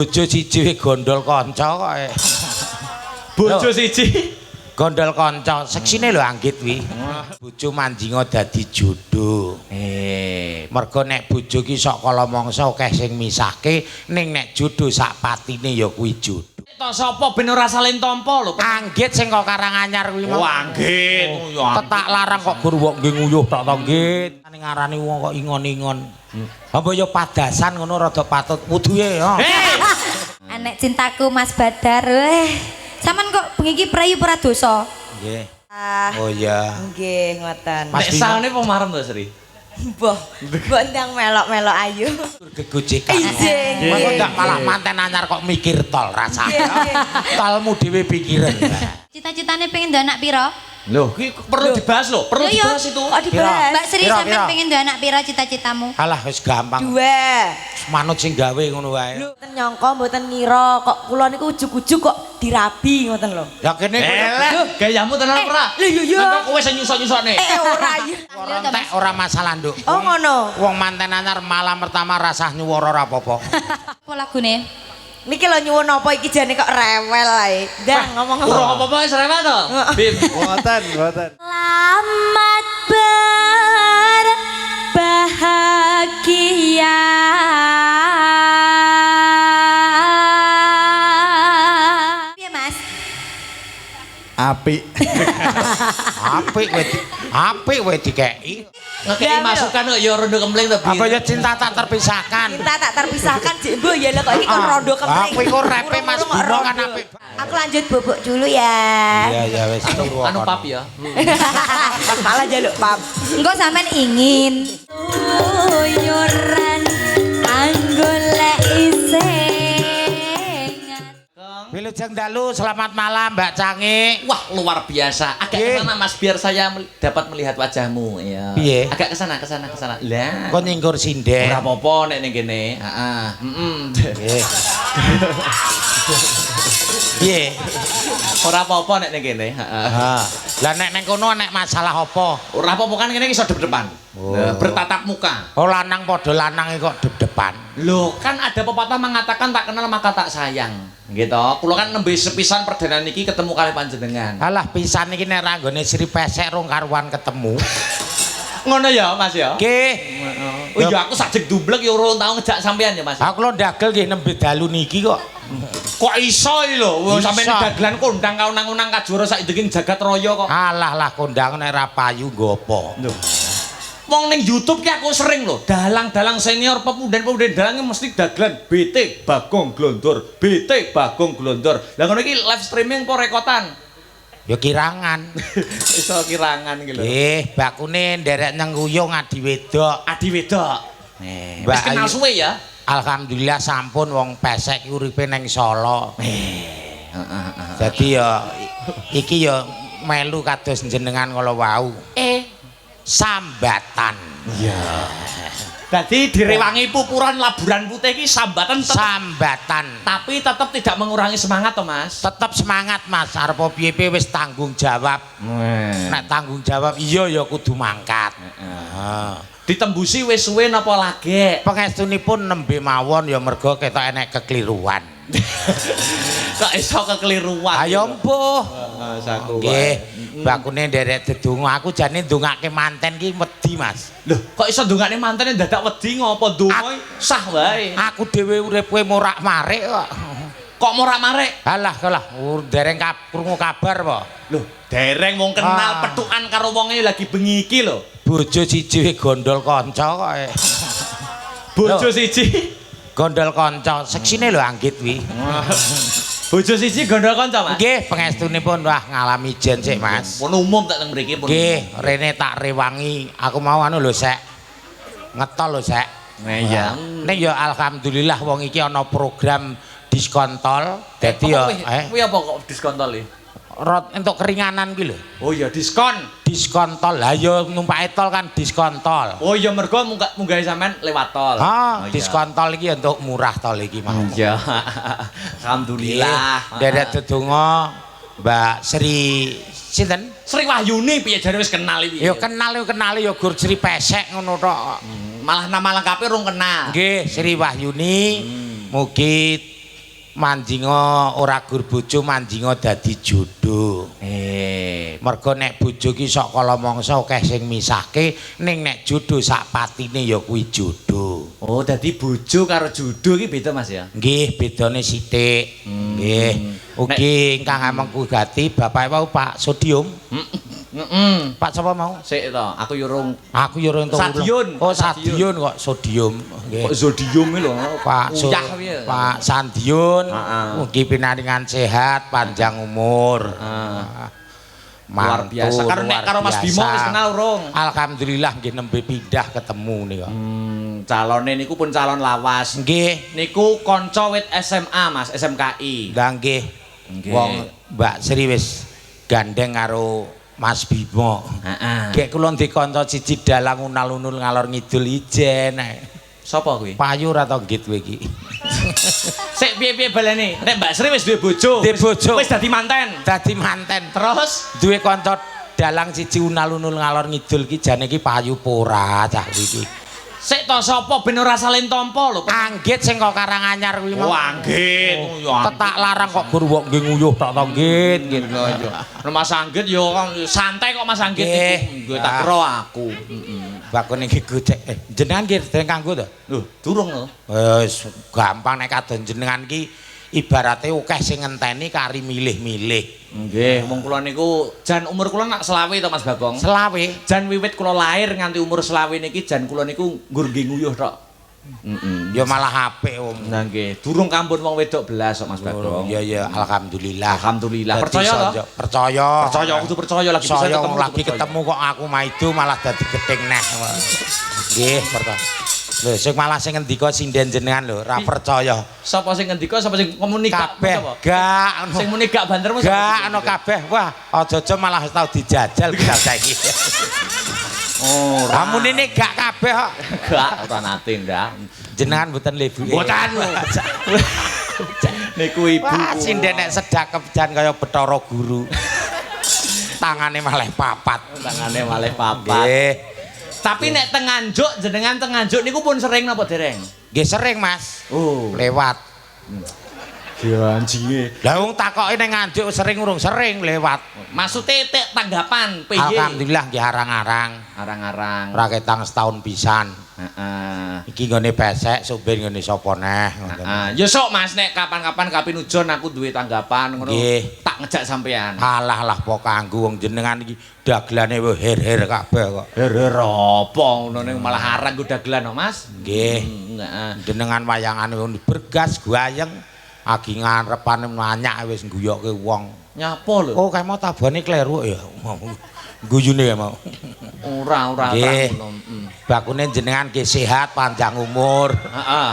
Bojo siji gondol kanca kok. Bojo siji gondol kanca, seksine lho anggit wi. Bojo mandinga dadi jodoh. Mergo nek bojo ki sok kala mangsa akeh sing misahke, ning nek jodoh sak patine ya kuwi jodoh. to sapa ben ora salin tampa lho. Anggit sing kok Karanganyar kuwi Oh, Anggit. Tetak larang kok gur wong nggih nguyuh tok to Anggit. Ning ngarani wong kok ingon-ingon. Apa ya padasan ngono rada patut wuduhe ya. Anek cintaku Mas Badar, sampean kok bengi iki prayu pradosa? Nggih. Oh iya. Nggih, ngoten. Nek saone pemarem to, Sri. Mbah, mbok ndang melok-melok ayu. Gegojekan. Izin. Kok ndak malah manten anyar kok mikir tol rasane. Tolmu dhewe pikiran. Cita-citane pengen duwe anak pira? Loh, iki perlu dibahas lho, perlu dibahas itu. Kok dibahas? Mbak Sri sampean pengen duwe anak pira cita-citamu? Alah wis gampang. Dua. Manut sing gawe ngono wae. Mboten nyangka mboten ngira kok kula niku ujug-ujug kok dirabi ngoten lho. Ya kene Gayamu tenan ora? Lho iya. Kok kowe sing nyusok-nyusokne. Ora iya. entek ora masalah, Nduk. Oh ngono. Wong manten anyar malam pertama rasah nyuwara ora apa-apa. Apa lagune? Niki lho nyuwun apa iki jane kok rewel ae. Ndang ngomong Ora apa-apa wis rewel to. Bim. Mboten, mboten. Selamat berbahagia. Piye Mas? Apik. Apik wae dikeki. Ngekeki masukan kok ya rondo kempling to, Bim. Apa ya cinta tak terpisahkan. Kita tak terpisahkan Jek Mbok ya lho kok iki kon rondo kempling. Aku iku repe Mas Bimo kan apik. Aku lanjut bobok dulu ya. Iya ya wis. Anu pap ya. Malah jaluk pap. Engko sampean ingin uyuran anggolek ising. Wilujeng dalu, selamat malam Mbak Cangi. Wah, luar biasa. Agak ke sana Mas biar saya dapat melihat wajahmu ya. Piye? Agak ke sana, ke sana, ke sana. Lah. Kok nyinggur sinden. Ora apa-apa nek ning kene. Heeh. Nggih. Piye? Ora apa-apa nek ning kene. Heeh. Ha. Lah nek ning kono nek masalah apa? Ora apa-apa kan kene iso dep-depan. Nah, bertatap muka. Oh lanang padha lanange kok dep-depan. Loh, kan ada pepatah mengatakan tak kenal maka tak sayang. Gitu. Kula kan nembe sepisan perdana niki ketemu kali panjenengan. Alah pisan iki nek ra nggone Sri Pesek rong karuan ketemu. Ngono ya, Mas ya. Nggih. Oh iya aku sajek dumblek ya urung tau ngejak sampean ya, Mas. Aku lho ndagel nggih nembe dalu niki kok. Kok iso lho, Iso. sampeyan dagelan kondang kaunang-unang kajura sak denging jagat raya kok. Alah lah kondang nek ra payu nggo apa. Wong ning YouTube ki aku sering lho, dalang-dalang senior pemuda-pemuda dalang mesti dagelan BT Bagong Glondor, BT Bagong Glondor. Lah ngono iki live streaming apa rekotan? Ya kirangan. Iso kirangan iki lho. Nggih, bakune nderek nyengkuyung adi wedok. Adi wedok. Mbak Wis kenal Ayu. suwe ya? Alhamdulillah sampun wong Pesek ki uripe ning Solo. Dadi ya iki ya melu kados jenengan kala wau. Sambatan. Iya. Dadi direwangi pupuran laburan putih iki sambatan Sambatan. tapi tetap tidak mengurangi semangat to, Mas. Tetep semangat Mas, arep piye-piye wis tanggung jawab. Nek tanggung jawab iya ya kudu mangkat. Heeh. Ditembusi wis suwe napa lagi? Pangestunipun nembe mawon ya mergo ketok enek kekeliruan. Kok iso kekeliruan? Ayo mbuh. Saku Nggih, bakune nderek dedonga aku jane ndongake manten ki wedi Mas. Loh, kok iso ndongakne mantene dadak wedi ngopo ndonga sah wae. Aku dhewe uripku morak-marik kok. Kok morak-marik? Alah dereng krungu kabar apa? Loh, dereng wong kenal petukan karo wonge lagi bengi iki lho. Bojo siji gondol kanca kok. Bojo siji Gondol kanca, seksine lho anggit wi. Bojo siji gondol kanca, Mas. Nggih, pangestunipun wah ngalami jen sik Mas. Pun umum tak teng mriki pun. Nggih, rene tak rewangi. Aku mau anu lho sek. Ngetol lho sek. Iya. Ning ya alhamdulillah wong iki ana program diskon tol. Dadi ya kuwi apa kok diskon tol iki? entuk keringanan ki lho. Oh iya diskon. Diskon tol. Lah ya numpake tol kan diskon tol. Oh iya mergo munggahe sampean lewat tol. Diskon tol iki untuk murah tol iki mau. Iya. Alhamdulillah. Derek dedonga Mbak Sri sinten? Sri Wahyuni piye jare wis kenal iki? Ya kenal ya gur Sri Pesek ngono tok. Malah nama lengkapnya rung kenal. Nggih, Sri Wahyuni. Mugi manjinga ora gur bojo manjinga dadi jodoh. Mergo nek bojo ki sok kala mangsa akeh sing misahke ning nek jodoh sak patine ya kuwi jodoh. Oh, dadi bojo karo jodoh iki beda Mas ya. Nggih, bedane sithik. Nggih. Ugi ingkang amengku gati bapak wau Pak Sodium. Pak sapa mau? Sik to, aku yo urung. Aku yo ora entuk. Sadiun. Oh, Sadiun kok Sodium. Nggih. Kok zodium iki lho. Uyah piye? Pak Sandiun. Mugi pinaringan sehat, panjang umur. Luar biasa. Karo nek karo Mas Bimo wis kenal urung? Alhamdulillah nggih nembe pindah ketemu nika. Calone niku pun calon lawas. Nggih. Niku kanca wit SMA Mas, SMKI. Lah nggih. Wong Mbak Sri wis gandeng karo Mas Bimo. Heeh. Gek kula ndek kanca siji dalang unal-unul ngalor ngidul ijen. Sapa kuwi? Payu ora to nggit kowe iki. Sik piye-piye balene? Nek Mbak Sri wis duwe bojo. Duwe bojo. Wis dadi manten. Dadi manten. Terus Duwe kanca dalang siji unal-unul ngalor ngidul ki jane iki payu pora cah iki. sik to sapa ben ora salin tampa lho. Anggit sing kok Karanganyar kuwi mau. Oh, Anggit. Tetak larang kok gur wong nggih nguyuh tok to nggit. Nek Mas Anggit yo santai kok Mas Anggit iku. Nggih tak kira aku. Bakune iki gocek. Jenengan nggih dereng kanggo to? Lho, durung lho. Wis gampang nek kadon jenengan ki ibarate akeh sing ngenteni kari milih-milih. Nggih, wong kula niku jan umur kula nak selawe to Mas Bagong. Selawe. Jan wiwit kula lahir nganti umur selawe niki jan kula niku nggur nggih nguyuh tok. Ya malah apik wong. Nah nggih, durung kampun wong wedok belas kok Mas Bagong. Ya ya alhamdulillah. Alhamdulillah. Dadi Percaya to? Percaya. Percaya kudu percaya lagi bisa Saya ketemu. lagi ketemu kok aku maido malah dadi gething neh. Nggih, percaya. Lho sing malah sing ngendika sinden jenengan lho, ora percaya. Sapa sing ngendika, sapa sing ngomuni Kabeh gak ono. Sing muni gak bantermu Gak ono kabeh. Wah, aja-aja malah tau dijajal bisa saiki. Oh, Kamu ini gak kabeh kok. gak ora nate ndak. Jenengan mboten lebu. Mboten lho. Niku ibu. Wah, sinden nek sedakep jan kaya Bathara Guru. Tangane malah papat. Tangane malih papat. Nggih. Tapi nek teng Nganjuk jenengan teng Nganjuk niku pun sering napa dereng? Nggih sering, Mas. Oh, Lewat. janjine. Lah wong takoke ning Nganjuk sering urung sering lewat. Maksude tek tanggapan piye? Alhamdulillah nggih arang-arang. Arang-arang. Ora ketang setahun pisan. Heeh. Iki nggone pesek, sopir nggone sapa neh ngoten. Heeh. Ya sok Mas nek kapan-kapan kapin ujon aku duwe tanggapan ngono. Nggih. Tak ngejak sampean. Alah lah po kanggo wong jenengan iki dagelane her-her kabeh kok. Herer apa ngono ning malah arang go dagelan kok Mas. Nggih. Heeh. Jenengan wayangane bergas gayeng agi ngarepane nanyak wis ngguyokke wong. Nyapa lho? Oh, kae mau tabane kleru ya. Guyune ya mau. Ora Nggih. ngono. Bakune jenengan ki sehat, panjang umur, Heeh.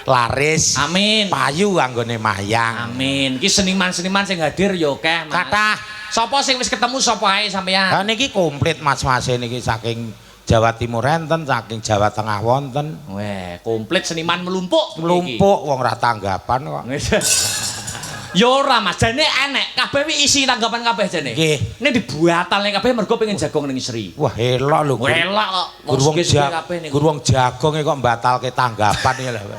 laris, Amin. payu anggone mayang. Amin. Ki seniman-seniman sing hadir ya akeh, Mas. Kathah. Sapa sing wis ketemu sapa ae sampean? Ha niki komplit Mas-mas niki saking Jawa Timur enten, saking Jawa Tengah wonten. Weh, komplit seniman melumpuk. Melumpuk wong ra tanggapan kok. Ya ora Mas, jane enek, kabeh wi isi tanggapan kabeh jane. Nggih. Nek dibuatalne kabeh mergo pengen jagong ning Sri. Wah, elok lho. Welak kok. Gur wong kabeh niku. gur wong jagonge kok mbatalke tanggapan ya lho.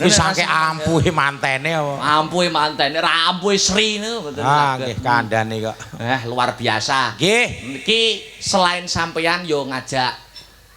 Wis saking ampuhe mantene apa. Ampuhe mantene, ra ampuhe Sri niku mboten Ah, saged. nggih kandhane kok. Luar biasa. Nggih. Niki selain sampeyan yo ngajak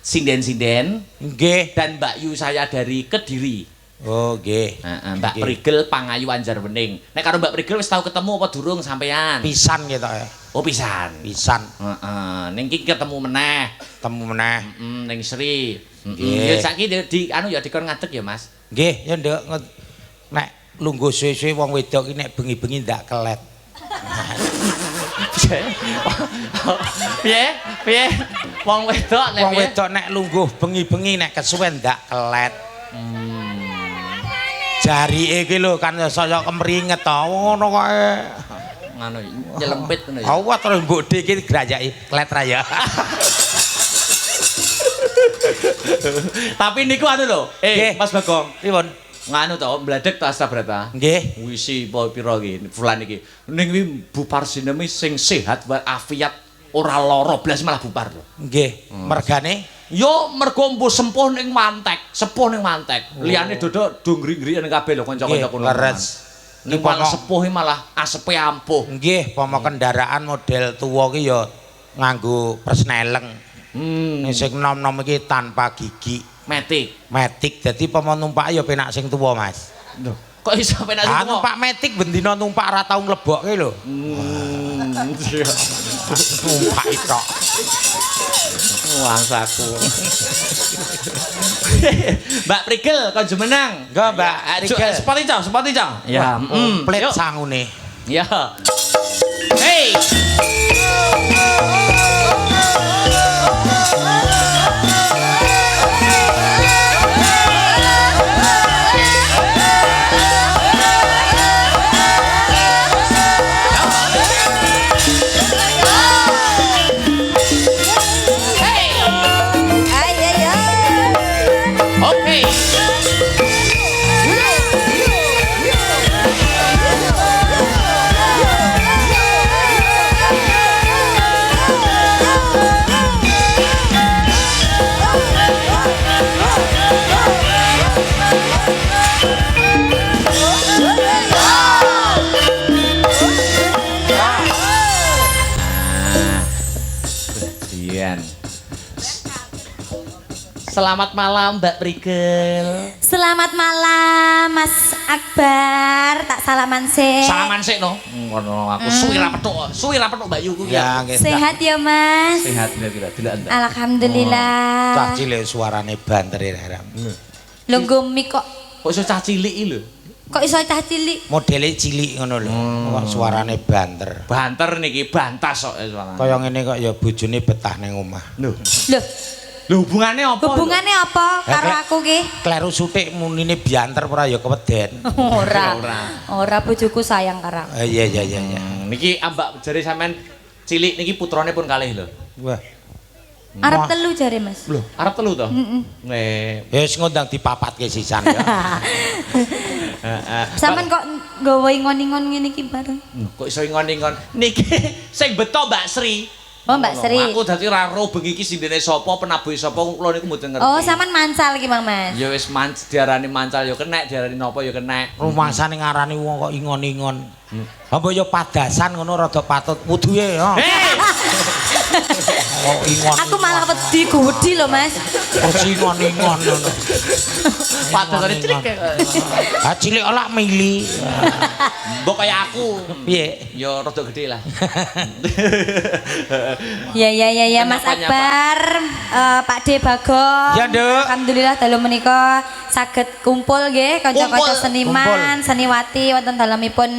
sinden-sinden Nggih. dan Mbak Yu saya dari Kediri. Oh, nggih. Mbak Nggih. Prigel Pangayu Anjarwening. Nek karo Mbak Prigel wis tau ketemu apa durung sampean? Pisan gitu ya. Oh pisan. Pisan Heeh. Ning iki ketemu meneh. temu meneh. Ning Sri. Nggih. Ya saiki di anu ya dikon ngadeg ya, Mas. Nggih, ya nduk nek lungguh suwe-suwe wong wedok iki nek bengi-bengi ndak kelet. Piye? Piye? Wong wedok nek Wong piye? wedok nek lungguh bengi-bengi nek kesuwen ndak kelet. Jarike iki lho kan saya kemringet to ngono kae. Ngono nyelempit ngono ya. Awat terus mbok dhe iki grajaki kelet ra ya. Tapi niku anu lho. Nggih. Mas Bagong. Pripun? Nganu to, mbladek to Astabrata. Nggih. Wisi pira iki fulan iki. Ning kuwi bupar sinemi sing sehat walafiat ora lara blas malah bupar lho. Nggih. Mergane Yo mergo mbuh sempuh ning mantek, sepuh ning mantek. Liyane dodo do ngri-ngriken kabeh lho kanca-kanca kula. Leres. Ning malah sepuh malah asepe ampuh. Nggih, pomo kendaraan model tuwa ki ya nganggo persneleng. Sing nom-nom iki tanpa gigi. Metik. Dadi pomo numpak ya penak sing tuwa, Mas. Lho, kok iso penak sing tuwa? Numpak metik bendina numpak ora tau nglebokke lho. Numpak itu. Wangsaku. Mbak Prigel kon jumenang. Enggak, Mbak Prigel. Sepati, Cang. Ya, komplit yuk. sangune. Ya. Hey. Oke. Dian. Selamat malam Mbak Prigel. Selamat malam Mas Akbar, tak salaman sih. Salaman sik no. Ngono aku suwi ra petuk Mbak Yuku Ya, nggih. Sehat ya Mas. Sehat tidak. Alhamdulillah. Cah cilik suarane banter ya. Lho nggo mik kok Kok iso cah cilik iki lho. kok iso cah cilik? Modele cilik ngono lho. Kok suarane banter. Banter niki bantas kok suarane. Kaya ngene kok ya bojone betah ning omah. Lho. Loh, Hubungane apa? hubungannya apa karo aku ki? Kleru sutik munine bianter ora ya keweden. Ora bojoku sayang karo aku. Iya. Niki ambak jare sampean cilik niki putrane pun kalih lho. Wah. Arep telu jare Mas. Lho, arep telu to? Wis ngundang dipapatke sisan ya. Sampeyan kok nggawa ingon-ingon ngene iki bareng? Kok iso ingon-ingon. Niki sing beto Mbak Sri. Oh Mbak Sri. Aku dadi ra ro bengi iki sindene sapa, penabuhe sapa kula niku mboten ngerti. Oh, sampean mancal iki Mang Mas. Ya wis diarani mancal ya kenek, diarani napa ya kenek. Rumasane ngarani wong kok ingon-ingon. Apa ya padasan ngono rada patut wuduhe ya. Oh, ingon. Aku malah wedi gudi lho Mas. Terus ingon-ingon ngono. Padahal cilik Ha cilik olak mili. mbok kaya aku. Piye? Ya rada gedhe lah. Ya Mas Penyapa-nyapa. Akbar, Pak D Bagong. Ya, Nduk. Alhamdulillah dalu menika saged kumpul nggih kanca-kanca Kumpul. seniman, seniwati wonten dalemipun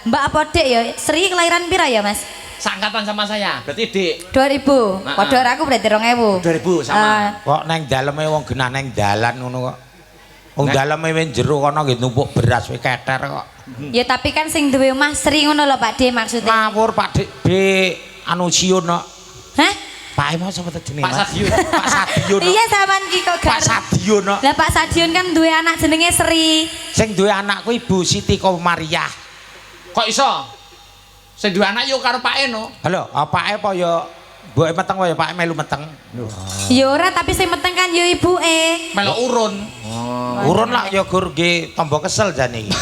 Mbak apa Dek ya? Sri kelahiran pira ya Mas? Sangkatan sama saya. Berarti Dik 2000. Nah, Padha aku berarti 2000. 2000 sama. Kok neng daleme wong genah neng dalan ngono kok. Wong daleme wis jero kono nggih numpuk beras wis keter kok. Ya tapi kan sing duwe omah Sri ngono lho Pak D maksudnya. Ngawur Pak Dik anu siun kok. Hah? Pak Emo sapa jenenge? Pak Sadiun. Pak Sadiun. Iya sampean ki kok Pak gak. Sadiun kok. Lah Pak Sadiun kan duwe anak jenenge Sri. Sing duwe anak kuwi Ibu Siti Komariah. Kok iso? Sing duwe anak yo karo Pak Eno. Halo, apake apa ya mboke meteng wae Pak melu meteng. Ya ora tapi sing meteng kan ya ibuke. Melok urun. Urun lah ya gur nggih tambah kesel jane iki.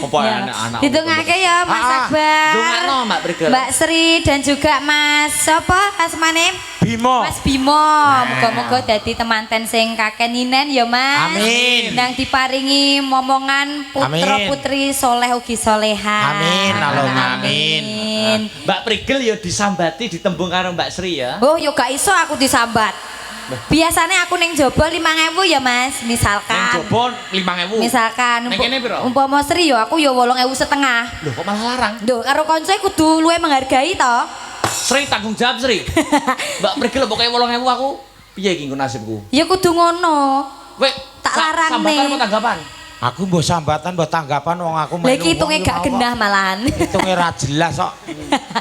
Apa Ya. anak-anak? Ditungake ya Mas Akbar. Dungakno Mbak Prigel. Mbak Sri dan juga Mas sapa asmane? Bimo. Mas Bimo. Muga-muga dadi temanten sing kakeninen ya Mas. Amin. Nang diparingi momongan putra Amin. putri soleh ugi soleha. Amin, Allahumma amin. Mbak Prigel ya disambati ditembung karo Mbak Sri ya. Oh, yo gak iso aku disambat. Biasanya aku ning jaba 5.000 ya Mas, misalkan. Ning jobo 5.000. Misalkan Ning kene piro? umpama Sri yo aku yo 8.500. Loh kok malah larang? Duh, karo koncoe kudu luwe menghargai to. Sri tanggung jawab Sri. Mbak Prigel pokoke 8.000 aku. Piye iki nggo nasibku? Ya kudu ngono. Wek, Tak larang sambatan nih. apa tanggapan? Aku mbok sambatan mbok tanggapan wong aku Lah melu. iki hitunge gak genah malahan. Hitunge ra jelas kok.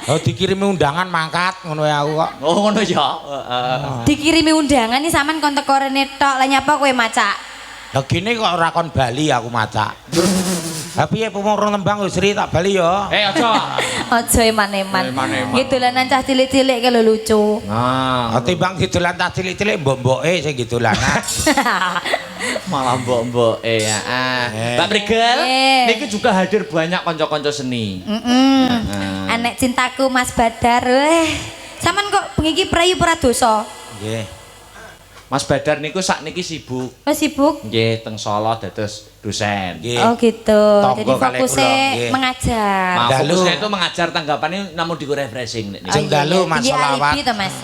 Oh dikirimi undangan mangkat ngono ya aku kok. Oh ngono ya. Dikirimi undangan nih sampean kon teko rene tok. Lah nyapa kowe macak? Lah gini kok ora kon bali aku macak. Ha piye pemurung tembang Sri tak bali ya. Aja. Aja eman-eman. Eman-eman. Nggih dolanan cah cilik-cilik ke lho lucu. Nah, Timbang didolan tak cilik-cilik mbok-mboke sing didolanan. malah mbok-mbok ya. Mbak Prigel, Eh. niki juga hadir banyak kanca-kanca seni. Anek cintaku Mas Badar. Sampean kok bengi iki prayu pradosa? Nggih. Mas Badar niku sakniki sibuk. Oh sibuk? Nggih, teng Solo dados dosen. Nggih. Oh gitu. Tonggo Jadi kalih fokusnya kula, nggih. mengajar. Nah, Dalu. fokusnya itu mengajar tanggapannya namun di refreshing. Nek. Sing dalu Mas Tinggi Solawat. alibi to Mas.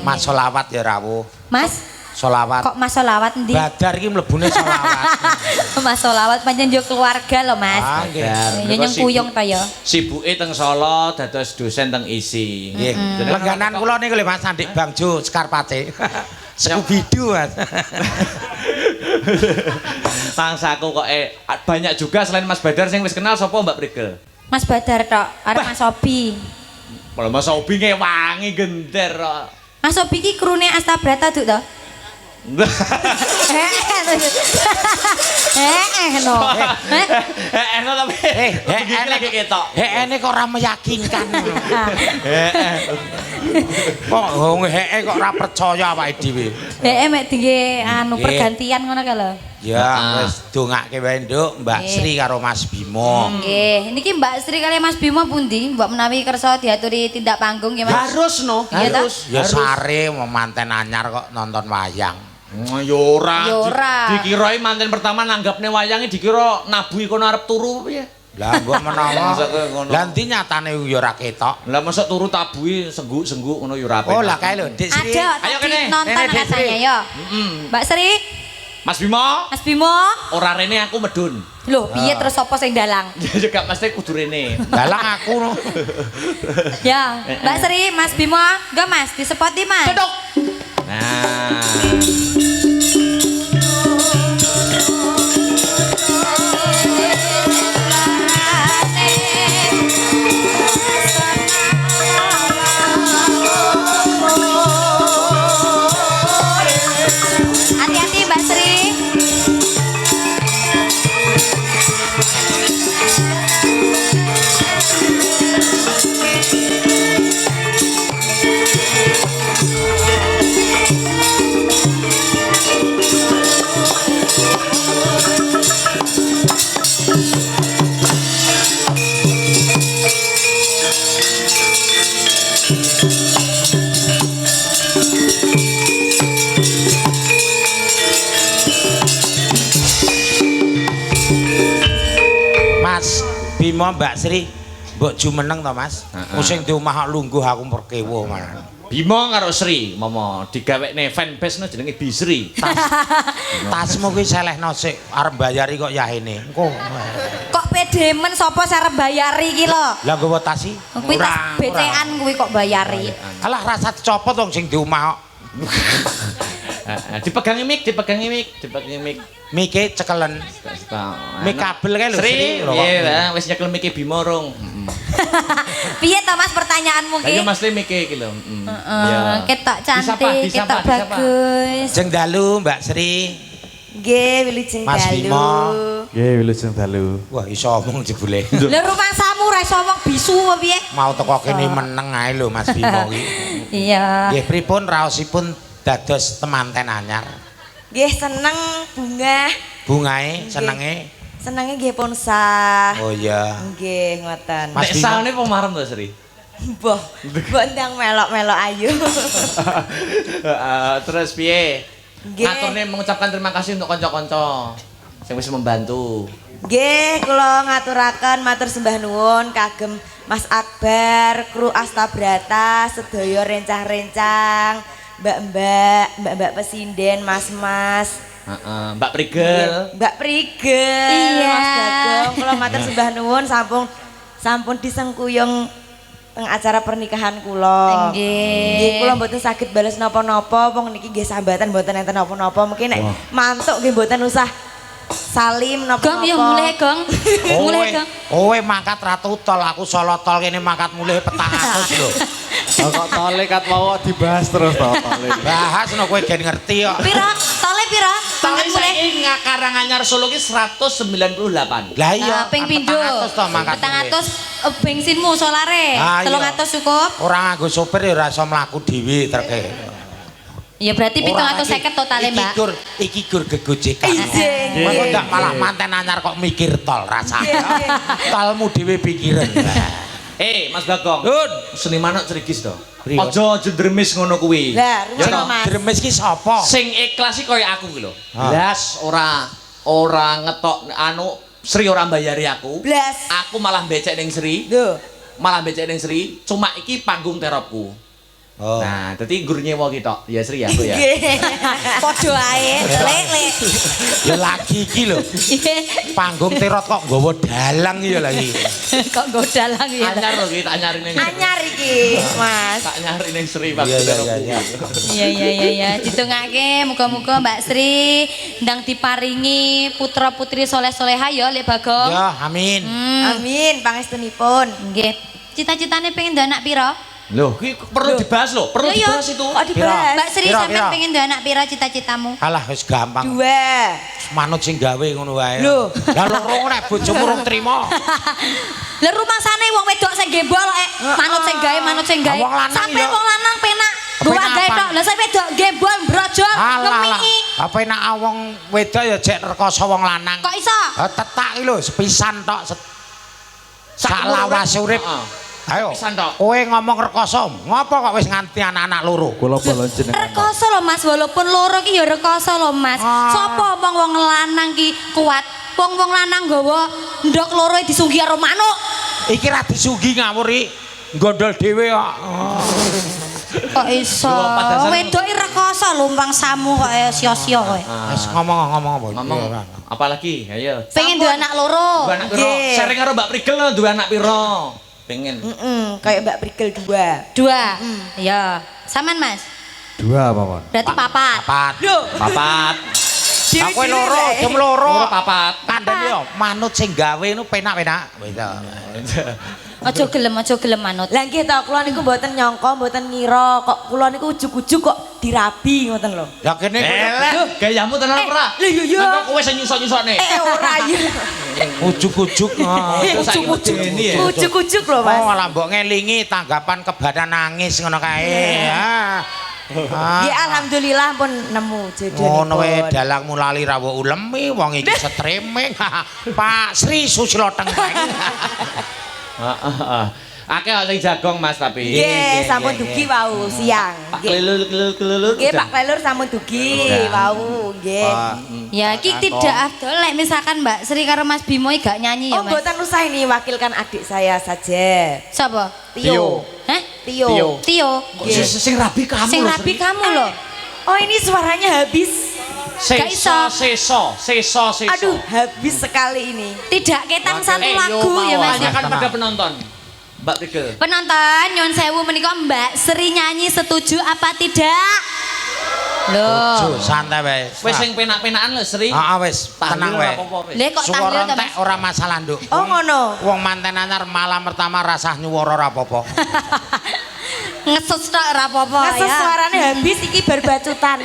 Mas Solawat ya rawuh. Mas, Solawat. kok Mas Solawat ndi? Badar iki mlebune Solawat. Mas Solawat pancen yo keluarga lho Mas. Ah, nggih. Badar. Ya Mereka nyeng kuyung ta ya. Sibuke teng Solo dados dosen teng ISI. Nggih. Lengganan kula niku lho Mas Andik Bangjo Skarpace. Skubidu Mas. Tangsaku kok banyak juga selain Mas Badar sing wis kenal sapa Mbak Prigel? Mas Badar tok, arep Mas Obi. Malah Mas Obi ngewangi genter kok. Mas Obi ki krune Astabrata Duk to? no. Enak tapi. Begini lagi ketok. Hekene kok ora meyakinkan. Kok wong heke kok ora percaya awake dhewe. Mek tinggi anu Nggih. pergantian ngono ka lho. Ya wis dongake wae Nduk, Mbak Nggih. Sri karo Mas Bimo. Nggih, niki Mbak Sri kali Mas Bimo pundi? Mbok menawi kersa diaturi tindak panggung ya Mas. Harus no, Iya toh? harus. Ya sare mau manten anyar kok nonton wayang. Ya ora. Ya ora. Dikirai manten pertama nanggapne wayange dikira nabuhi kono arep turu piye? Lah mbok menawa. Masa kaya ngono. Lah ndi nyatane yo ora ketok. Lah mosok turu tabuhi sengguk-sengguk ngono ya ora apik. Oh lah kae lho Dik Sri. Ada Ayo tadi kene, nonton Dik Sri. katanya ya. Mbak Sri, Mas Bimo, Mas Bimo. ora rene aku medun. Loh, piye terus sapa sing dalang? Ya juga mesti kudu rene. Dalang aku no. Ya, Mbak Sri, Mas Bimo, enggak Mas, disepoti Mas. Cedok. Nah. Hati-hati Mbak Sri. Mas Bimo Mbak Sri mbok jumeneng to Mas. Heeh. Sing di omah kok lungguh aku merkewo malah. Bimo karo Sri, momo digawekne fanbase no jenenge Bisri. Tasmu kuwi selehno sik arep bayari kok yahene. Engko. Kok pede men sapa sarep bayari iki lho? Lah nggawa tas iki. Kuwi tas BCA-an kuwi kok bayari. Alah rasa dicopot wong sing di omah kok. Dipegangi mic. Mike cekelen. Mik kabel kae lho Sri, lho kok. iya, wis nyekel mic Bimo rung. Piye to Mas pertanyaanmu Lah iya ki? Mas mic iki lho. Ketok Disapa, cantik, disapa, ketok disapa. bagus. Jeng dalu Mbak Sri. Nggih, wilujeng Mas dalu. Bimo. Nggih, wilujeng dalu. Wah iso omong jebule. Lha rumangsamu ra iso ngomong bisu apa piye? Mau teko kene meneng ae lho Mas Bimo iki. Iya. Nggih pripun raosipun dados temanten anyar? Nggih, seneng bunga. Bungae senenge. Senenge nggih ponsah. Oh iya. Nggih, ngoten. Mas Nek Bimo. saune pemarem to Sri. Mbah, mbok ndang melok-melok ayu. Terus piye? Nggih. Ngaturne mengucapkan terima kasih untuk kanca-kanca sing wis membantu. Nggih, kula ngaturaken matur sembah nuwun kagem Mas Akbar, kru Astabrata, sedaya rencang-rencang, mbak-mbak pesinden, mas-mas. Heeh, Mbak Prigel. Mbak Prigel, Iya. Mas Bagong, kula matur sembah nuwun sampun disengkuyung teng acara pernikahan kula. Nggih. Nggih, kula mboten saged bales napa-napa, wong niki nggih sambatan mboten enten napa-napa. Mungkin nek mantuk nggih mboten usah salim napa-napa. Gong ya mulih Gong. Mulih Gong. Kowe mangkat ratu tol, aku Solo tol kene mangkat mulih petang atus lho. Kok tole kat mau dibahas terus to tole. Bahas no kowe gen ngerti kok. Pira? Tole pira? Tapi Mulai. saiki Karanganyar Solo ki 198. Lah iya. Ping pindho. 400 to mangkat. 400 bensinmu solare. Ah, iya. 300 cukup. Ora nganggo sopir ya ora iso mlaku dhewe treke. Ya berarti Ora, 750 totale, Mbak. Iki gur gegojekan. Izin. Mengko ndak malah manten anyar kok mikir tol rasane. Tolmu dhewe pikiran. Mas Bagong. Nun, Seniman kok cerigis to. Priyo? Aja jendremis ngono kuwi. Lah, Ya rumah toh? Mas. Dremes ki sapa? Sing ikhlas iki kaya aku ki lho. Ah. Blas ora ngetok anu Sri ora mbayari aku. Blas. Aku malah becek ning Sri. Lho. Malah becek ning Sri. Cuma iki panggung terapku. Oh. Nah, dadi gur nyewa ki tok. Ya Sri aku ya. Padha ae, lek. Ya lagi iki lho. Panggung terot kok nggawa dalang ya lagi. Kok godalang ya. Anyar lho ki tak nyari ning. Anyar iki, Mas. Tak nyari ning Sri Iya, panggung iya, terapku. iya, Iya. Ditungake muga-muga Mbak Sri ndang diparingi putra-putri soleh-soleha ya Lek Bagong. Ya, amin. Amin, pangestunipun. Nggih. Cita-citane pengen duwe anak pira? Loh, ki perlu dibahas lho, perlu Iya, iya. dibahas itu. Kok dibahas? Mbak Sri Pira, sampean pira? pengen duwe anak pira cita-citamu? Alah wis gampang. 2. Manut sing gawe ngono wae. Lho. Lah loro nek bojomu urung trima. Lah rumangsane wong wedok sing gembol manut sing gawe, manut sing gawe. Wong lanang Sampai ya. wong lanang penak Penak gua gawe apa? tok. Lah sing wedok gembol brojol Alah. ngemiki. Apa enak wong wedok ya jek rekoso wong lanang. Kok iso? Tetak iki lho sepisan tok. Sak lawas urip. Ayo. Sepisan tok. Kowe ngomong rekoso, ngopo kok wis nganti anak-anak loro? Kula balon jenengan. Rekoso lho Mas, walaupun loro ki ya rekoso lho Mas. Ah. Sopo wong lanang ki kuat? Wong lanang nggawa ndok loro disunggi karo manuk. Iki ra disugi ngawur iki. Gondol dhewe kok. Kok iso? Lho, padahal- Wedoki rekoso lho samu kok sia-sia kowe. Wis ngomong apa? Ngomong Iya, apalagi? Ayo. Pengen duwe anak loro. Dua anak piro? Nggih. Sering karo Mbak Prigel lho, dua anak piro? Pengen. Kayak Mbak Prigel 2. 2. Ya. Saman Mas. 2 apa, Pak? Berarti papat. Papat. Loh, Papat. Lah kowe loro, Dewi-dewi jam loro. Loro papat. Kandhane yo manut sing gawe nu penak-penak. Wis to. Aja gelem manut. Lah nggih to, kula niku mboten nyangka, mboten ngira kok kula niku ujug-ujug kok dirabi ngoten lho. Ya kene Eleh, gayamu tenan ora? Lho yo yo. Mengko kowe sing nyusok-nyusokne. Ora yo. ujuk-ujuk. Ujug-ujug lho, Mas. Oh, lah mbok ngelingi tanggapan kebadan nangis ngono kae. Ya alhamdulillah pun nemu jodoh. Ngono wae dalangmu lali rawuh ulemi wong iki streaming. Pak Sri Susilo Tengkeng. Akeh sing jagong Mas tapi. Nggih, sampun dugi wau siang. Pak Nggih. kelelur. Nggih, Pak Kelur sampun dugi wau, nggih. Ya iki tidak afdol lek misalkan Mbak Sri karo Mas Bimo iki gak nyanyi ya Oh, Mas. mboten usah ini wakilkan adik saya saja. Sapa? Tio. Hah? Tio. Tio. Sing rabi kamu Sing lho, rabi Sri. kamu loh. Oh, ini suaranya habis. Gak iso. Seso. Aduh, habis sekali ini. Tidak ketang satu lagu ya Mas. Tanyakan pada penonton. Mbak Prigel. Penonton nyuwun sewu menika Mbak Sri nyanyi setuju apa tidak? Loh. Santai wae. Wis sing penak-penakan lho Sri. Heeh wis, tenang wae. Lha kok tahlil Suara ta entek Mas? ora masalah, Nduk. Oh, ngono. Wong manten anyar malam pertama rasah nyuwara ora apa-apa. Ngeses tok ora apa-apa Ngeses ya. suaranya habis iki berbacutan.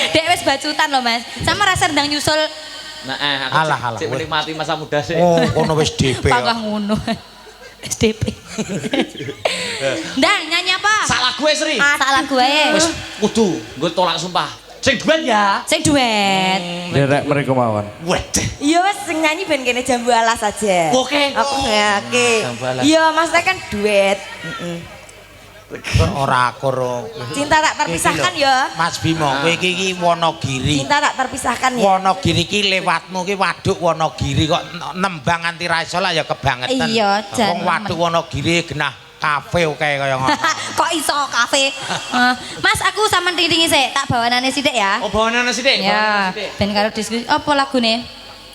Dek wis bacutan loh Mas. Sama rasa ndang nyusul Nah, Alah, cek menikmati masa muda sih. Oh, kono wis DP. pangkah ngono. SDP. Ndang nyanyi apa? Salah gue Sri. Sak lagu ae. Wis kudu gue tolak sumpah. Sing duet ya. Sing duet. Derek mereka mawon. Wedeh. Iya wes sing nyanyi ben kene jambu alas saja. Oke. Aku oke. Jambu alas. Iya, maksudnya kan duet. Ora akur. Cinta tak terpisahkan ya. Mas Bimo, kowe iki Wonogiri. Cinta tak terpisahkan ya. Wonogiri ki lewatmu ki waduk Wonogiri kok nembang anti ra iso lah ya kebangetan. Iya, jan Wong waduk Wonogiri genah kafe kae kaya ngono. Kok iso kafe? Mas aku sama tiringi sik, tak bawanane sithik ya. Oh bawanan sithik. Ya, ben karo diskusi apa lagune?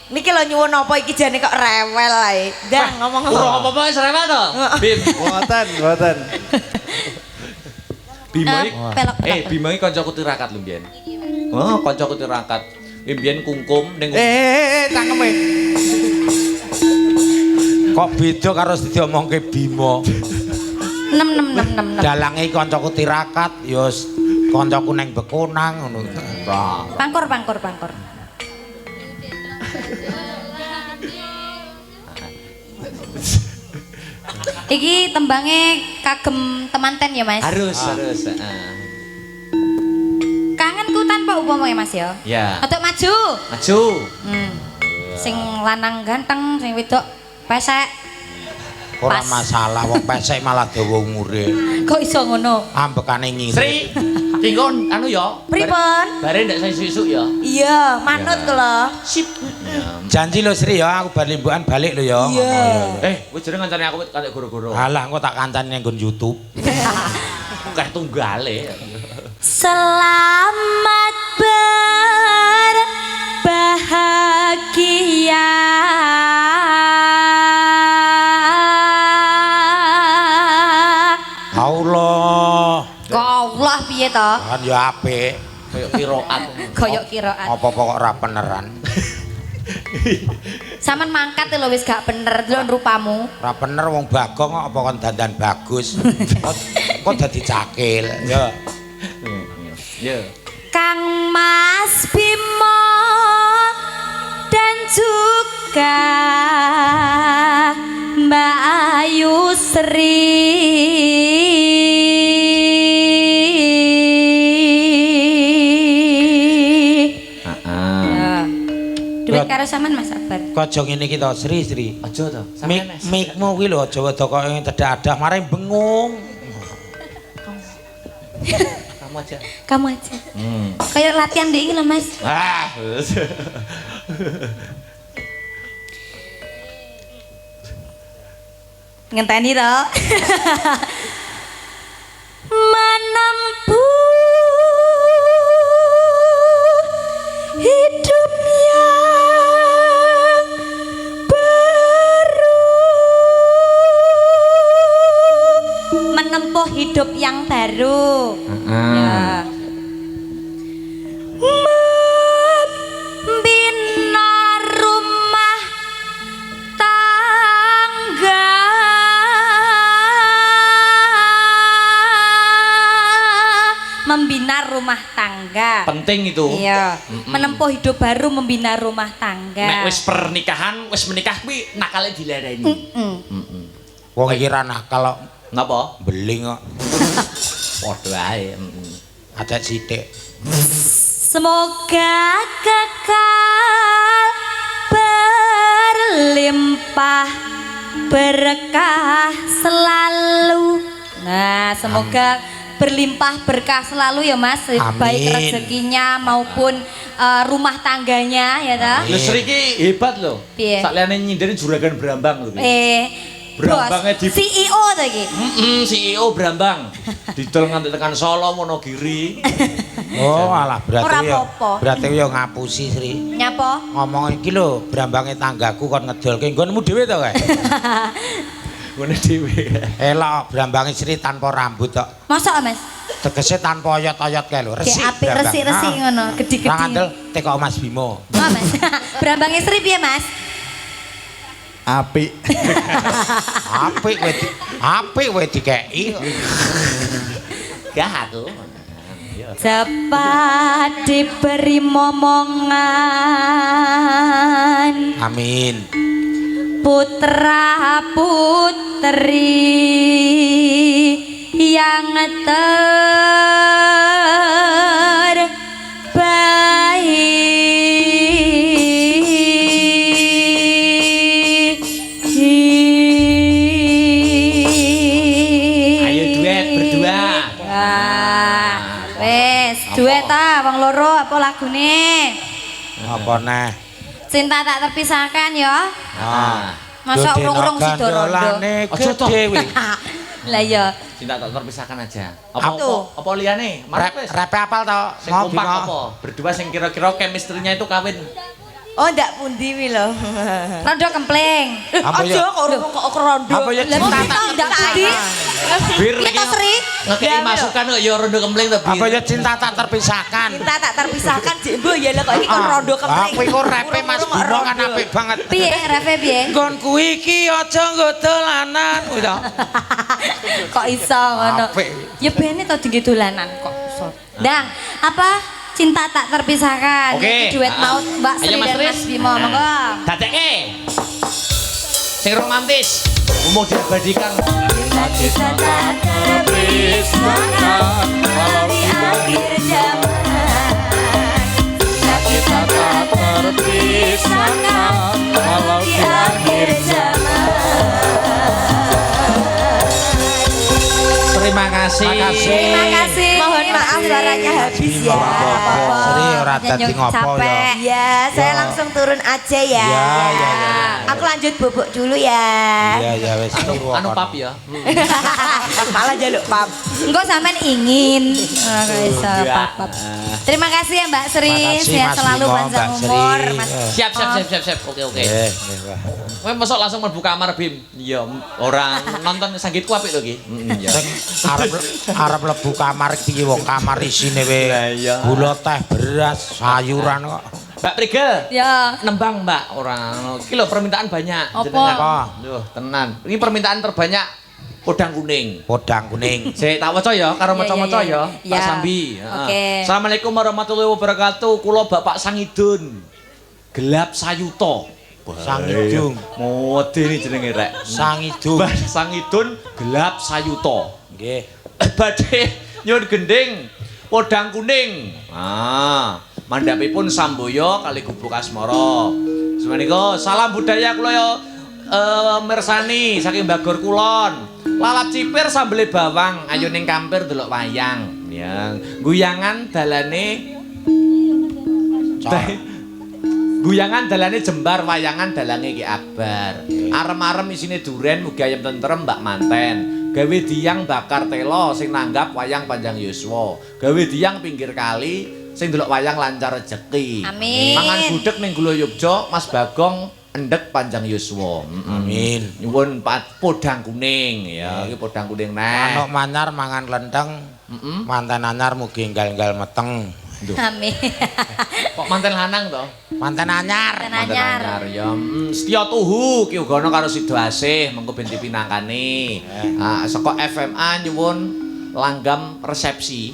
Niki lho nyuwun apa iki jane kok rewel ae. Ndang ngomong Ora apa-apa wis rewel to. Bim. Mboten. Bimo iki Pelok. Bimo iki kancaku tirakat lho mbiyen. Oh, kancaku tirakat. Mbiyen kungkum ning Cangkeme. Kok beda karo diomongke Bimo. 6666. Dalange kancaku tirakat ya Kancaku neng Bekonang ngono. Pangkur. Iki tembangnya kagem temanten ya Mas? Harus. Kangenku tanpa upama ya Mas ya? Ya. Atau maju? Maju. Sing lanang ganteng, sing wedok pesek. Ora Pas. masalah wong pesek malah dawa umure. Kok iso ngono? Ambekane ngirit. Sri, tinggon anu ya. Pripun? Bare ndak sesuk ya. Iya, manut kula. Sip. Janji lho Sri ya, aku bar limbukan balik lho ya. Eh, wis jeneng kancane aku kantek goro-goro. Halah engko tak kancani nang nggon YouTube. Kayak tunggale. Selamat berbahagia. Allah. Kok Allah piye to? Kan ya apik. Kayak qiraat. Koyok kiraan. Apa-apa kok ora beneran. Saman mangkat lho wis gak bener lho rupamu. Ora bener wong Bagong kok apa kon dandan bagus. Kok dadi cakil. Ya. Ya. Kang Mas Bimo dan juga Mbak Ayu Sri. Duit karo sampean Mas Akbar. Kaja ngene iki to Sri. Aja to. Mikmu kuwi lho aja wedo kok tedak-adak mare bengung. Kamu aja. Kamu aja. Kayak latihan deh ini loh Mas. Ah. Ngenteni toh. Menempuh hidup yang baru. Menempuh hidup yang baru. Ya. Membina rumah tangga. Membina rumah tangga. Penting itu. Iya. Menempuh hidup baru, membina rumah tangga. Nek wis pernikahan, wis menikah kuwi nakale dilereni. Wong iki ra nakal kok Napa? beling kok. Padha ae. Ada sithik. Semoga kekal berlimpah berkah selalu. Nah, semoga berlimpah berkah selalu ya Mas. Amin. Baik rezekinya maupun rumah tangganya ya ta. Lho Sri iki hebat lho. Piye? Sakliane nyindeni juragan Brambang lho. Bos, Brambangnya di CEO to iki. CEO Brambang. Didol nganti tekan Solo Monogiri. Oh, alah Ora berarti ya. apa-apa. Berarti ya ngapusi Sri. Nyapa? Ngomong iki lho, brambange tanggaku kon ngedolke nggonmu dhewe to kae. Ngene dhewe. Elok brambange Sri tanpa rambut tok. Masa Mas? Tegese tanpa oyot-oyot kae lho, resik. Kayak apik resik-resik ngono, gede-gede. Ra ngandel teko Mas Bimo. Oh, Mas. Brambang istri piye Mas? Apik. Apik kowe dikeki. Gah aku. Cepat diberi momongan. Amin. Putra putri yang terbaik. Ayo duet berdua. Wah, wes duet ta wong loro apa lagune? Apa neh? Cinta tak terpisahkan ya. Masa Dodeno urung-urung Sidorondo. gandolane Aja toh. gede kuwi. Lah ya. Cinta tak terpisahkan aja. Apa? Apa liyane? Marep wis. Repe apal to? Sing kompak apa? Berdua sing kira-kira chemistry-nya itu kawin. Oh, ndak pundi wi lho. Rondo kempleng. Apa Aja ya? kok rondo. Apa ya Lah cinta kita ndak pundi. Bir Kita Sri. ngekei masukan kok ya rondo kempleng to, Bir. Apa ya cinta tak terpisahkan? Kita tak terpisahkan Cik Mbok ya lho kok iki kon rondo kempleng. Aku iku repe Mas Bimo kan apik banget. Piye Refe piye? Nggonku iki aja nggo dolanan kuwi to. Kok iso ngono? Apik. Ya bene to dinggo dolanan kok iso. Dang, apa? Cinta tak terpisahkan. Oke. Ini duet maut Mbak Ayo, Sri Mas dan Tris. Mas Bimo. Monggo. Dadeke. Sing romantis. Mau diabadikan. Bisa tak terpisahkan walau di akhir zaman. Kita tak terpisahkan walau di akhir zaman. Terima kasih. Terima kasih. Mohon maaf suaranya habis ya. Sri ora dadi Nyanyi ngopo ya. capek. Ya, saya langsung turun aja ya. Ya. Aku lanjut bubuk dulu ya. Iya ya wis. Anu pap ya. Malah jaluk pap. Engko sampean ingin. Bisa Enggak. pap-pap. Terima kasih ya Mbak Sri. Makasih, Sehat Mas selalu Bimo, panjang Mbak Sri. umur. Mas. Siap. Oke. Wah. Kowe mosok langsung mlebu kamar Bim. Iya, orang nonton sanggitku apik lho iki. Iya. Sing arep lebu kamar iki wong kamar isine Lah, we. iya. Gula teh, beras, sayuran kok. Mbak Prigel. Ya. Nembang Mbak orang. Iki lho permintaan banyak. Apa? Jenengan. Duh, tenan. Ini permintaan terbanyak podang kuning. Podang kuning. Saya tak waca ya, karo Iya, maca-maca iya, ya, iya. Pak Sambi. Oke. Assalamualaikum warahmatullahi wabarakatuh. Kula Bapak Sangidun. Gelap Sayuto. Sangidung. Modene jenenge rek. Sangidung. Mbah Sangidun Gelap Sayuto. Nggih. Badhe nyuwun gending podang kuning. Mandhapipun Samboyo kali Gubuk Asmara. Semenika salam budaya kula ya mirsani saking Bagor Kulon. Lalap cipir sambele bawang, ayo ning kampir delok wayang. Ya, guyangan dalane Guyangan dalane jembar, wayangan dalange Ki Akbar. Arem-arem isine duren mugi ayem tentrem Mbak Manten. Gawe diang bakar telo sing nanggap wayang panjang yuswa. Gawe diang pinggir kali sing delok wayang lancar rejeki. Amin. Mangan gudeg ning Gulo Yogya, Mas Bagong endek panjang yuswa. Amin. Nyuwun podang kuning ya, iki podang kuning neh. Manuk manyar mangan lenteng. Manten anyar mugi enggal-enggal meteng. Amin. Kok manten lanang to? Manten anyar. Manten anyar ya. Setia tuhu Ki Ugono karo Sido Asih mengko ben dipinangkani. Saka FMA nyuwun langgam resepsi.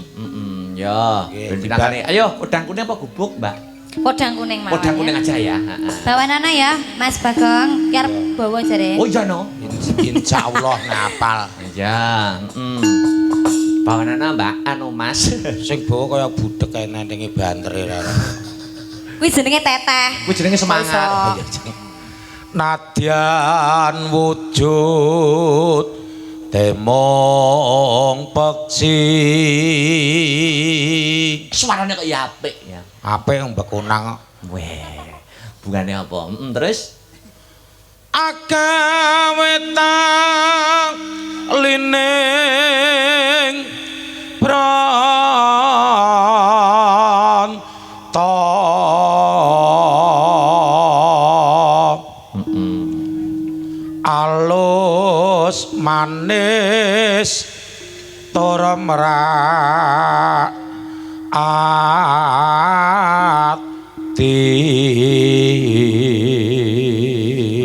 Ya, ben pinangkani. Ayo, podang kuning apa gubuk, Mbak? Podang kuning mawon. Podang kuning aja ya. Bawa nana ya, Mas Bagong. Ki arep bawa jare. Oh iya no. Insyaallah ngapal. Ya, bawanana Mbak anu Mas. Sing bawa kaya budek kae nendinge bantere ra. Kuwi jenenge teteh. Kuwi jenenge semangat. Nadyan wujud temong peksi. Suarane kok ya apik ya. Apik mbekunang. Weh, bungane apa? Terus Akawetang lining pranto alus manis tur merak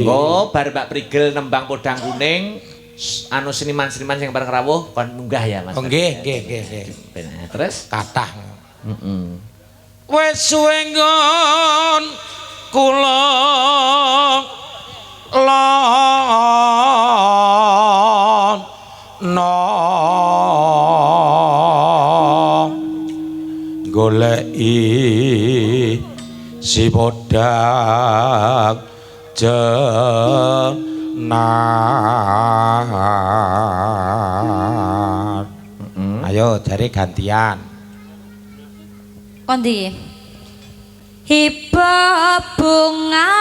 oh, bar Mbak Prigel nembang podang kuning, anu seniman-seniman sing bareng rawuh kon munggah ya Mas. Oh nggih, nggih. Terus Kathah. Wis suwe nggon kula lono goleki si podang jenat. Ayo jare gantian. Kondi. Hiba bunga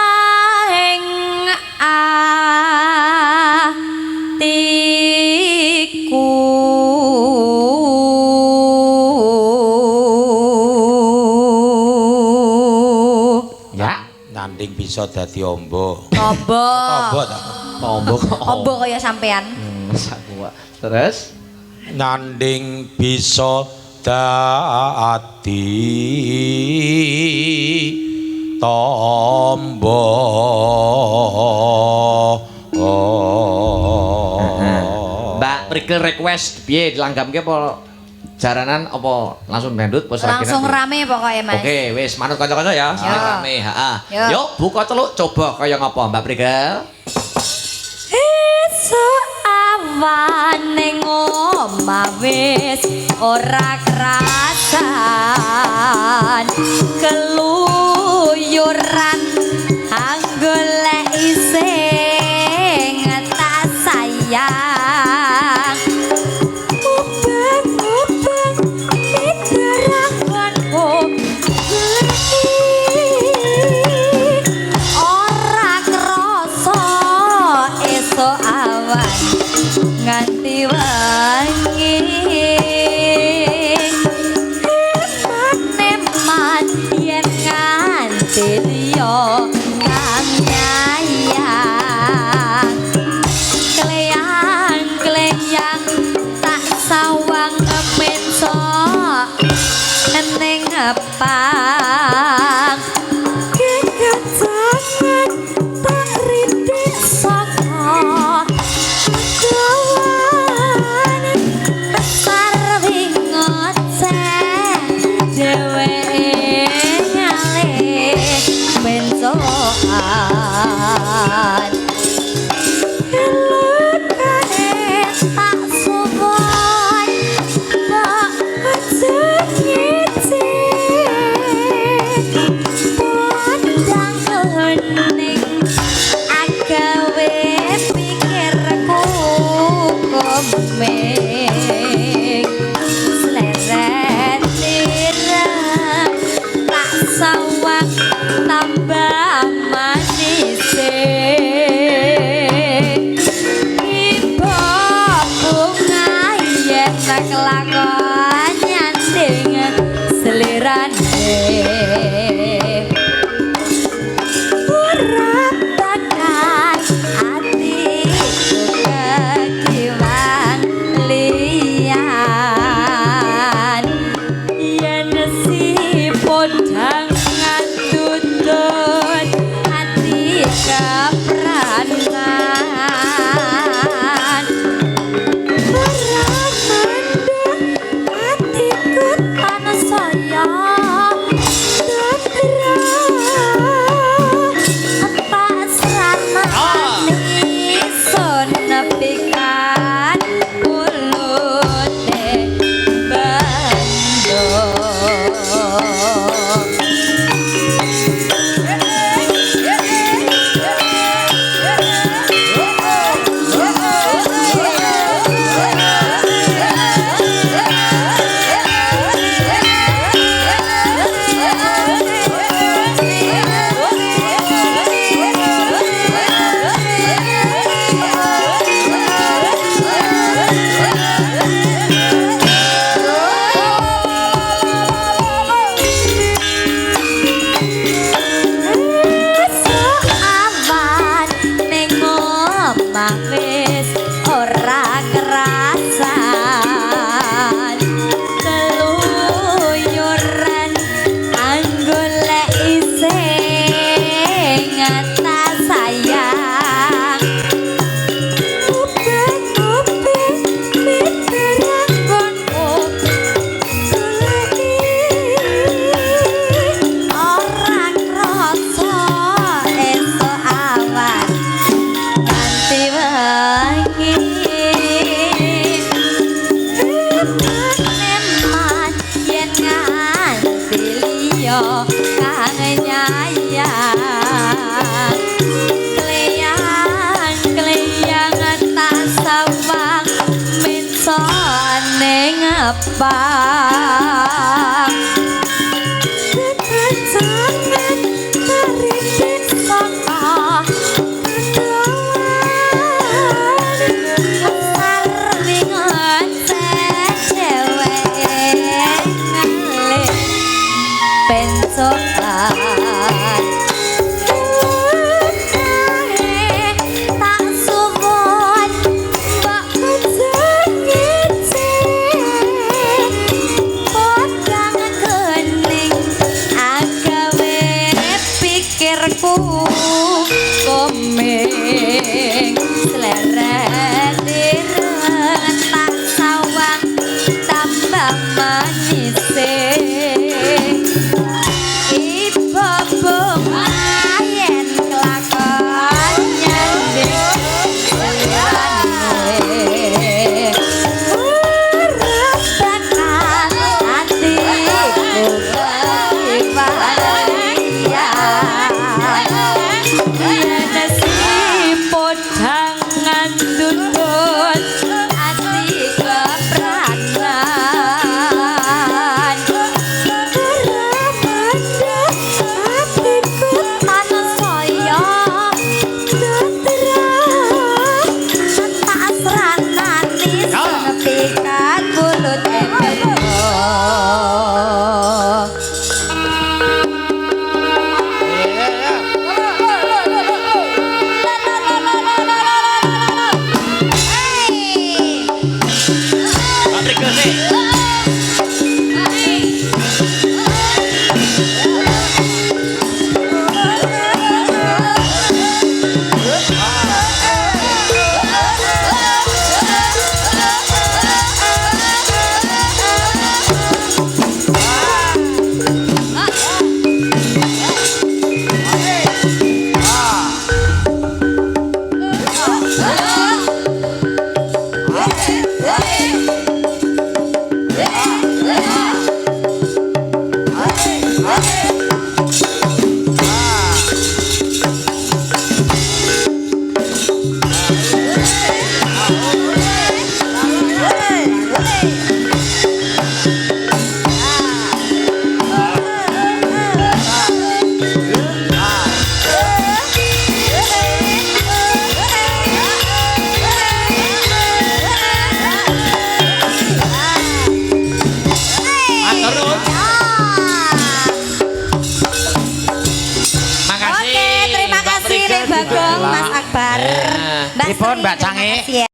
ing atiku. ya, Nanding bisa dadi ombo. Tombo. Ombo ta? tombo kok. Ombo kaya sampean. Sakwa. Terus Nanding bisa dadi tombo. Mbak Prigel request piye dilanggamke apa jaranan apa langsung dangdut apa Langsung seragenan? rame pokoknya Mas. Oke, wis manut kanca-kanca ya. Rame, heeh. Yo. Yuk, buka celuk coba kaya ngapa Mbak Prigel? Esuk awan ning omah wis ora kerasan keluyuran anggolek ising tak sayang ubeng-ubeng miterakonku ora krasa esuk awan nganti wengi eman-eman yen nganti liya kang nyayang kleyang-kleyang tak sawang menso ning pang kekancangan tak rintik saka kawan besar wingoceh dheweke ngalih bensokan kelukane tak suwon mbok jengiti podang hening agawe pikirku komeng sleret ireng tak sawang tambah manise iba bunga yen kelakon nyanding selirane ora bakal atiku kekiwang liyan yen si podang ngandutut ati kepranan ora mandang atiku tansaya wis ora kerasan keluyuran anggolek ising tak sayang ubeng-ubeng miterakonku ora krasa esuk awan nganti wengi eman yen nganti liya kang nyayang kleyang-kleyang tak sawang menso ning pang kekancangan tarik saka tak suwon mbok jengiti podang kening agawe pikirku komeng sleret ireng tak sawang tambah Pripun Mbak Terima Cange? kasih ya.